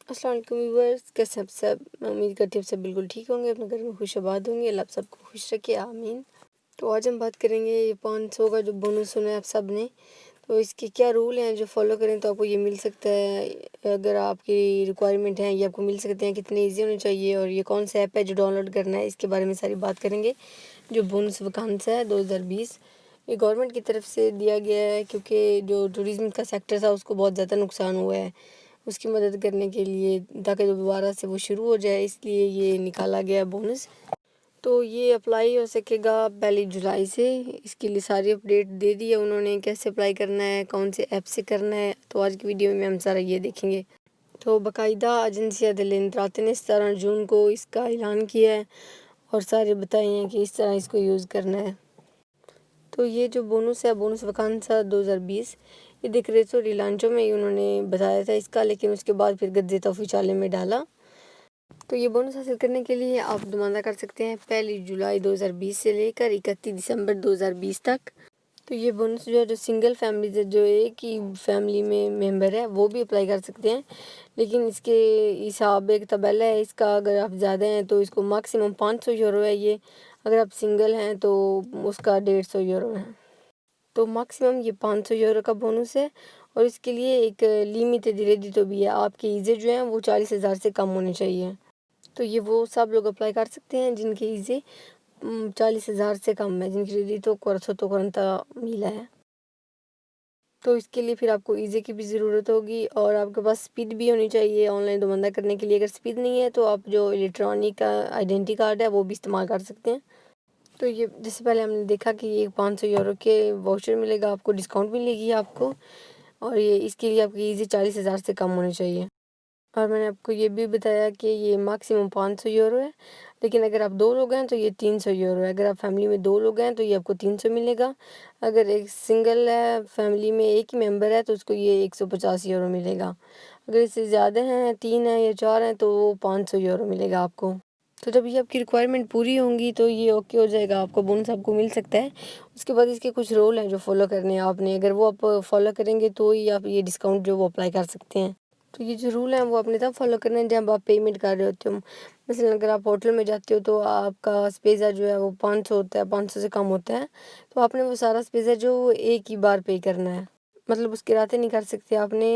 السلام علیکم ویورز، کیسے آپ سب؟ میں امید کرتی ہوں سب بالکل ٹھیک ہوں گے، اپنے گھر میں خوش آباد ہوں گے، اللہ آپ سب کو خوش رکھے، آمین۔ تو آج ہم بات کریں گے یہ 500 کا جو بونس سنا ہے آپ سب نے، تو اس کے کیا رول ہیں جو فالو کریں تو آپ کو یہ مل سکتا ہے۔ اگر آپ کی ریکوائرمنٹ ہیں یہ آپ کو مل سکتے ہیں، کتنے ایزی ہونے چاہیے، اور یہ کون سا ایپ ہے جو ڈاؤن لوڈ کرنا ہے، اس کے بارے میں ساری بات کریں گے۔ جو بونس ویکانسا ہے 2020، یہ گورنمنٹ کی طرف سے دیا گیا ہے، کیونکہ جو ٹورزم کا سیکٹر تھا اس کو بہت زیادہ نقصان ہوا ہے، اس کی مدد کرنے کے لیے، تاکہ دوبارہ سے وہ شروع ہو جائے، اس لیے یہ نکالا گیا بونس۔ تو یہ اپلائی ہو سکے گا 1 جولائی سے۔ اس کے لیے ساری اپڈیٹ دے دی ہے انہوں نے، کیسے اپلائی کرنا ہے، کون سے ایپ سے کرنا ہے، تو آج کی ویڈیو میں ہم سارا یہ دیکھیں گے۔ تو باقاعدہ ایجنسی عدل انطراط نے 17 جون کو اس کا اعلان کیا ہے، اور سارے بتائے ہیں کہ اس طرح اس کو یوز کرنا ہے۔ تو یہ جو بونس ہے، بونس ویکانسا 2020، یہ ڈیکریٹو ریلانچو میں ہی انہوں نے بتایا تھا اس کا، لیکن اس کے بعد پھر گزیتا افیشیاله میں ڈالا۔ تو یہ بونس حاصل کرنے کے لیے آپ دماندہ کر سکتے ہیں 1 جولائی 2020 سے لے کر 31 دسمبر 2020 تک۔ تو یہ بونس جو ہے، جو سنگل فیملی جو ایک ہی فیملی میں ممبر ہے وہ بھی اپلائی کر سکتے ہیں، لیکن اس کے حساب ایک تبادلہ ہے اس کا۔ اگر آپ زیادہ ہیں تو اس کو میکسیمم 500 یورو ہے یہ، اگر آپ سنگل ہیں تو اس کا 150 یورو ہے۔ تو میکسیمم یہ 500 یورو کا بونس ہے، اور اس کے لیے ایک لیمیٹڈ ریڈیٹو بھی ہے، آپ کی ایزے جو ہیں وہ 40,000 سے کم ہونی چاہیے۔ تو یہ وہ سب لوگ اپلائی کر سکتے ہیں جن کی ایزے 40,000 سے کم ہے، جن کی ریڈیٹو 440,000 ہے۔ تو اس کے لیے پھر آپ کو ایزے کی بھی ضرورت ہوگی، اور آپ کے پاس سپیڈ بھی ہونی چاہیے آن لائن دماندہ کرنے کے لیے۔ اگر سپیڈ نہیں ہے تو آپ جو الیکٹرانک آئیڈینٹی کارڈ ہے وہ بھی استعمال کر سکتے ہیں۔ تو یہ جس سے پہلے ہم نے دیکھا کہ یہ 500 یورو کے واؤچر ملے گا آپ کو، ڈسکاؤنٹ ملے گی آپ کو، اور یہ اس کے لیے آپ کی ایزی 40,000 سے کم ہونی چاہیے۔ اور میں نے آپ کو یہ بھی بتایا کہ یہ میکسیمم 500 یورو ہے، لیکن اگر آپ 2 لوگ ہیں تو یہ 300 یورو ہے۔ اگر آپ فیملی میں 2 لوگ ہیں تو یہ آپ کو 300 ملے گا۔ اگر ایک سنگل ہے، فیملی میں ایک ہی ممبر ہے، تو اس کو یہ 150 یورو ملے گا۔ اگر اس سے زیادہ ہیں، 3 ہیں یا 4 ہیں، تو وہ 500 یورو ملے گا آپ کو۔ تو جب یہ آپ کی ریکوائرمنٹ پوری ہوں گی تو یہ اوکے ہو جائے گا، آپ کو بونس آپ کو مل سکتا ہے۔ اس کے بعد اس کے کچھ رول ہیں جو فالو کرنے ہیں آپ نے، اگر وہ آپ فالو کریں گے تو ہی آپ یہ ڈسکاؤنٹ جو وہ اپلائی کر سکتے ہیں۔ تو یہ جو رول ہیں وہ آپ نے تب فالو کرنے ہیں جب آپ پیمنٹ کر رہے ہوتے ہو۔ مثلا اگر آپ ہوٹل میں جاتے ہو تو آپ کا اسپیزا جو ہے وہ 500 ہوتا ہے، 500 سے کم ہوتا ہے، تو آپ نے وہ سارا اسپیزا جو ایک ہی بار پے کرنا ہے، مطلب اس کے راتے نہیں کر سکتے آپ نے۔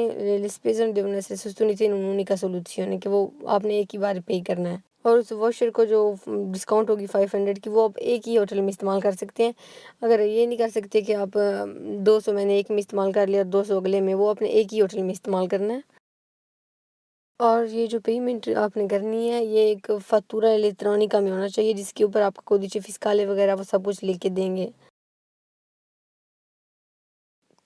اسپیزا دیونے سے سستونیتی نونی کا سولوزیone کہ وہ آپ نے ایک ہی بار پے کرنا ہے، اور اس واشر کو جو ڈسکاؤنٹ ہوگی 500 کی، وہ آپ ایک ہی ہوٹل میں استعمال کر سکتے ہیں۔ اگر یہ نہیں کر سکتے کہ آپ 200 میں نے ایک میں استعمال کر لیا اور 200 اگلے میں، وہ اپنے ایک ہی ہوٹل میں استعمال کرنا ہے۔ اور یہ جو پیمنٹ آپ نے کرنی ہے یہ ایک فاتورہ الیکٹرانیکا میں ہونا چاہیے، جس کے اوپر آپ کو کودیچے فسکالے وغیرہ وہ سب کچھ لکھ کے دیں گے۔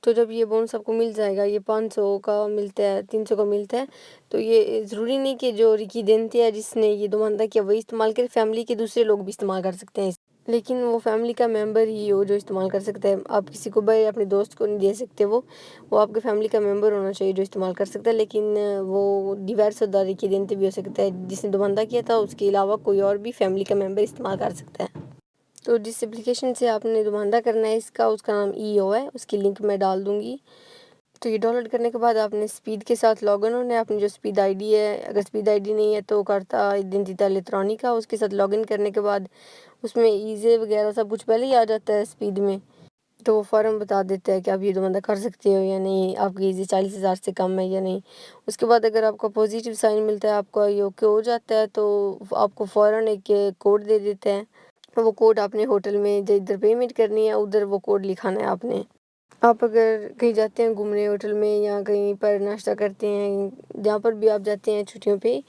تو جب یہ بونس آپ کو مل جائے گا، یہ 500 کا ملتا ہے، 300 کا ملتا ہے، تو یہ ضروری نہیں کہ جو ریکیڈنٹ ہے جس نے یہ دماندہ کیا وہی استعمال کرے، فیملی کے دوسرے لوگ بھی استعمال کر سکتے ہیں، لیکن وہ فیملی کا ممبر ہی ہو جو استعمال کر سکتا ہے۔ آپ کسی کو بھائی اپنے دوست کو نہیں دے سکتے، وہ آپ کے فیملی کا ممبر ہونا چاہیے جو استعمال کر سکتا ہے، لیکن وہ ڈیورس ہوتا ریکیڈنٹ بھی ہو سکتا ہے، جس نے دماندہ کیا تھا اس کے علاوہ کوئی اور بھی فیملی کا ممبر استعمال کر سکتا ہے۔ تو جس اپلیکیشن سے آپ نے دماندہ کرنا ہے اس کا نام ای او ہے، اس کی لنک میں ڈال دوں گی۔ تو یہ ڈاؤن لوڈ کرنے کے بعد آپ نے سپیڈ کے ساتھ لاگ ان ہونا ہے، اپنی جو سپیڈ آئی ڈی ہے، اگر سپیڈ آئی ڈی نہیں ہے تو کرتا ایڈنٹیتا الیکٹرانیکا، اس کے ساتھ لاگ ان کرنے کے بعد اس میں ایزے وغیرہ سب کچھ پہلے ہی آ جاتا ہے سپیڈ میں، تو وہ فارم بتا دیتا ہے کہ آپ یہ دماندہ کر سکتے ہو یا نہیں، آپ کی ایزی 40,000 سے کم ہے یا نہیں۔ اس کے بعد اگر آپ کو پوزیٹیو سائن ملتا ہے، آپ کا یہ اوکے ہو جاتا ہے، تو آپ کو فوراً ایک کوڈ دے دیتا ہے، وہ کوڈ آپ نے ہوٹل میں جدھر پیمنٹ کرنی ہے ادھر وہ کوڈ لکھانا ہے آپ نے۔ آپ اگر کہیں جاتے ہیں گھومنے ہوٹل میں، یا کہیں پر ناشتہ کرتے ہیں، جہاں پر بھی آپ جاتے ہیں چھٹیوں پہ،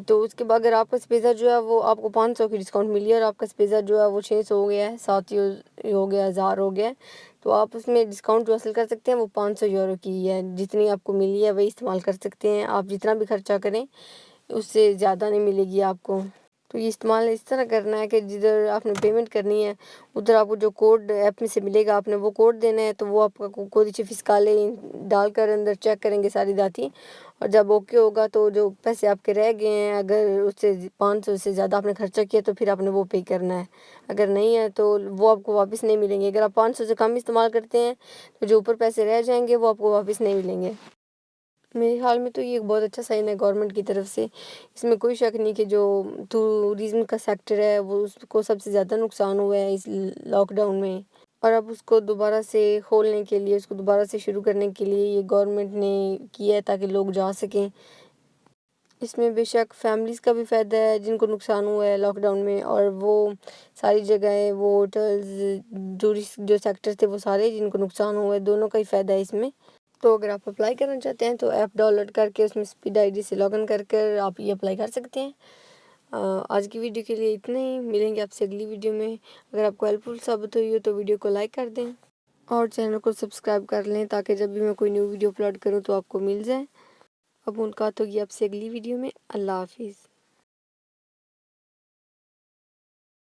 تو اس کے بعد اگر آپ کا اسپیزا جو ہے وہ آپ کو 500 کی ڈسکاؤنٹ ملی ہے، اور آپ کا اسپیزا جو ہے وہ 600 ہو گیا ہے، 700 ہو گیا، 1000 ہو گیا ہے، تو آپ اس میں ڈسکاؤنٹ جو حاصل کر سکتے ہیں وہ 500 یورو کی ہے۔ جتنی آپ کو ملی ہے وہی استعمال کر سکتے ہیں، آپ جتنا بھی خرچہ کریں اس سے زیادہ نہیں ملے گی آپ کو۔ تو یہ استعمال اس طرح کرنا ہے کہ جدھر آپ نے پیمنٹ کرنی ہے ادھر آپ کو جو کوڈ ایپ میں سے ملے گا آپ نے وہ کوڈ دینا ہے، تو وہ آپ کا کودیچے فسکالے ڈال کر اندر چیک کریں گے ساری داتی، اور جب اوکے ہوگا تو جو پیسے آپ کے رہ گئے ہیں، اگر اس سے 500 سے زیادہ آپ نے خرچہ کیا تو پھر آپ نے وہ پے کرنا ہے، اگر نہیں ہے تو وہ آپ کو واپس نہیں ملیں گے۔ اگر آپ 500 سے کم استعمال کرتے ہیں تو جو اوپر پیسے رہ جائیں گے وہ آپ کو واپس نہیں ملیں گے۔ میرے خیال میں تو یہ ایک بہت اچھا سائن ہے گورنمنٹ کی طرف سے، اس میں کوئی شک نہیں کہ جو ٹورزم کا سیکٹر ہے وہ اس کو سب سے زیادہ نقصان ہوا ہے اس لاک ڈاؤن میں، اور اب اس کو دوبارہ سے کھولنے کے لیے، اس کو دوبارہ سے شروع کرنے کے لیے یہ گورنمنٹ نے کیا ہے تاکہ لوگ جا سکیں۔ اس میں بے شک فیملیز کا بھی فائدہ ہے جن کو نقصان ہوا ہے لاک ڈاؤن میں، اور وہ ساری جگہیں، وہ ہوٹلز، ٹورسٹ جو سیکٹر تھے وہ سارے جن کو نقصان ہوا ہے، دونوں کا ہی فائدہ ہے اس میں۔ تو اگر آپ اپلائی کرنا چاہتے ہیں تو ایپ ڈاؤن لوڈ کر کے اس میں اسپیڈ آئی ڈی سے لاگ ان کر آپ یہ اپلائی کر سکتے ہیں۔ آج کی ویڈیو کے لیے اتنا ہی، ملیں گے آپ سے اگلی ویڈیو میں۔ اگر آپ کو ہیلپ فل ثابت ہوئی ہو تو ویڈیو کو لائک کر دیں اور چینل کو سبسکرائب کر لیں تاکہ جب بھی میں کوئی نیو ویڈیو اپلوڈ کروں تو آپ کو مل جائے۔ اب ملاقات ہوگی آپ سے اگلی ویڈیو میں۔ اللہ حافظ۔